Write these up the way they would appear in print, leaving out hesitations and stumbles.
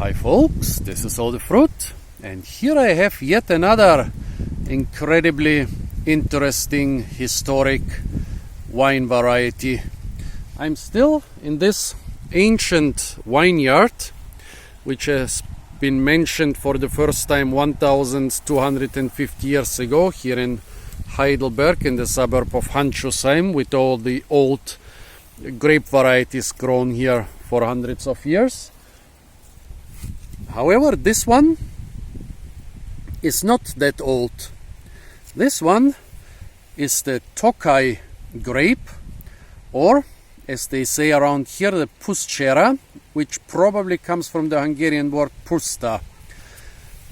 Hi folks, this is All the Fruit, and here I have yet another incredibly interesting historic wine variety. I'm still in this ancient vineyard, which has been mentioned for the first time 1250 years ago here in Heidelberg, in the suburb of Handschuhsheim, with all the old grape varieties grown here for hundreds of years. However, this one is not that old. This one is the Tokaj Grape, or as they say around here, the Puszera, which probably comes from the Hungarian word Puszta.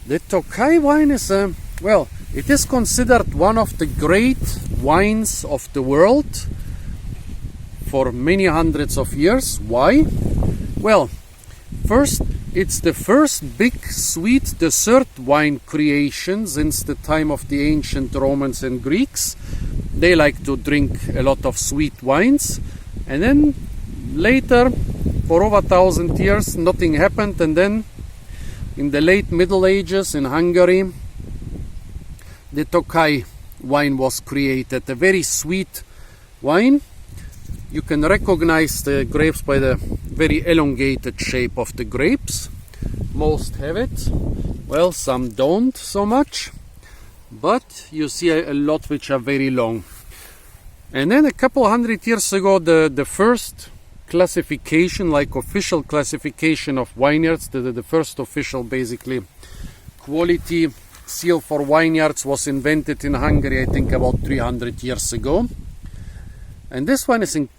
The Tokaj wine is it is considered one of the great wines of the world for many hundreds of years. Why? Well, first, it's the first big sweet dessert wine creation since the time of the ancient Romans and Greeks. They like to drink a lot of sweet wines, and then later, for over 1,000 years, nothing happened, and then in the late Middle Ages in Hungary, the Tokaj wine was created, a very sweet wine. You can recognize the grapes by the very elongated shape of the grapes. Most have it. Well, some don't so much. But you see a lot which are very long. And then a couple hundred years ago, the first classification, like official classification of vineyards, the first official basically quality seal for vineyards was invented in Hungary, I think about 300 years ago. And this one is an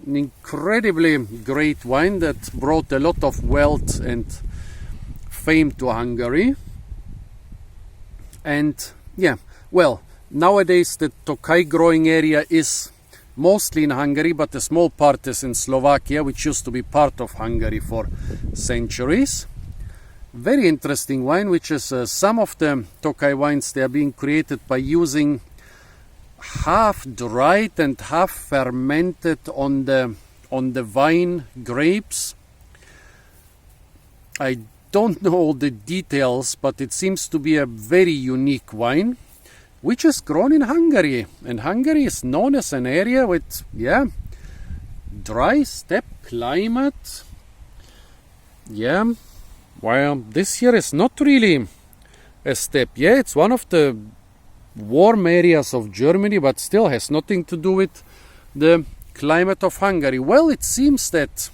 incredibly great wine that brought a lot of wealth and fame to Hungary. And nowadays the Tokaj growing area is mostly in Hungary, but a small part is in Slovakia, which used to be part of Hungary for centuries. Very interesting wine, which is some of the Tokaj wines, they are being created by using half dried and half fermented on the vine grapes. I don't know all the details, but it seems to be a very unique wine, which is grown in Hungary. And Hungary is known as an area with dry steppe climate. Well, this here is not really a steppe. It's one of the warm areas of Germany, but still has nothing to do with the climate of Hungary. Well, it seems that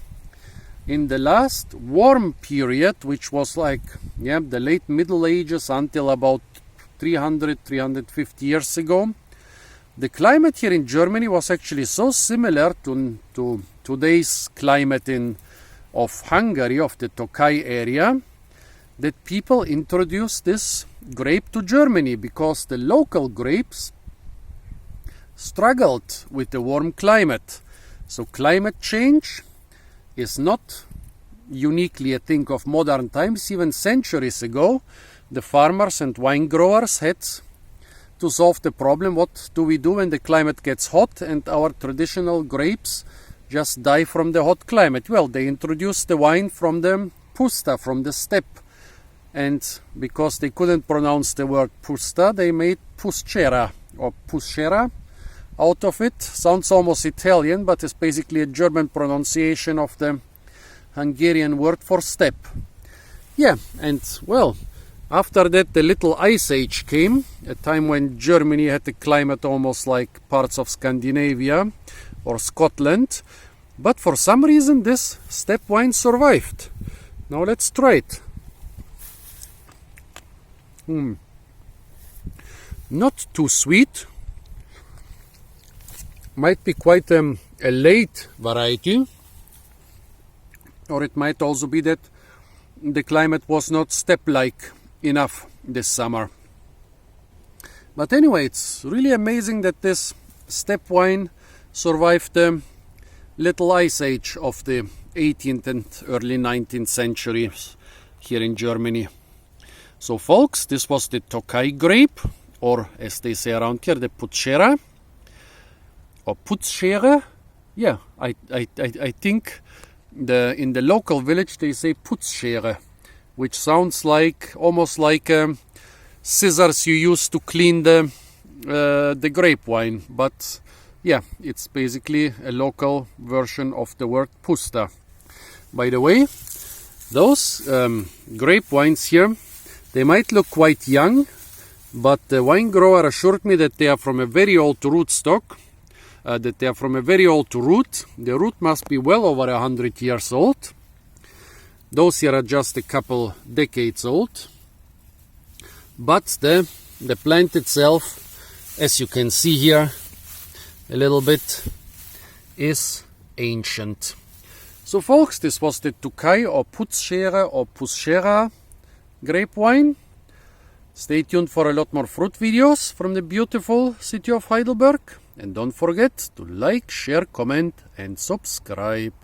in the last warm period, which was like the late Middle Ages until about 350 years ago, the climate here in Germany was actually so similar to today's climate of Hungary, of the Tokaj area, that people introduced this grape to Germany because the local grapes struggled with the warm climate. So climate change is not uniquely a thing of modern times. Even centuries ago, the farmers and wine growers had to solve the problem. What do we do when the climate gets hot and our traditional grapes just die from the hot climate? Well, they introduced the wine from the Puszta, from the steppe. And because they couldn't pronounce the word Puszta, they made Puschera or Puschera out of it. Sounds almost Italian, but it's basically a German pronunciation of the Hungarian word for steppe. After that the little ice age came, a time when Germany had a climate almost like parts of Scandinavia or Scotland. But for some reason this steppe wine survived. Now let's try it. Not too sweet. Might be quite a late variety, or it might also be that the climate was not steppe-like enough this summer. But anyway, it's really amazing that this steppe wine survived the little ice age of the 18th and early 19th centuries here in Germany. So folks, this was the Tokaj Grape, or as they say around here, the Putzscheere, or Putzscheere. I think in the local village they say Putzscheere, which sounds like almost like scissors you use to clean the grape wine, but yeah, it's basically a local version of the word Puszta. By the way, those grape wines here, they might look quite young, but the wine grower assured me that they are from a very old rootstock, that they are from a very old root. The root must be well over 100 years old. Those here are just a couple decades old. But the plant itself, as you can see here a little bit, is ancient. So folks, this was the Tokaj or Putzscheere or Puschera grape wine. Stay tuned for a lot more fruit videos from the beautiful city of Heidelberg. And don't forget to like, share, comment and subscribe.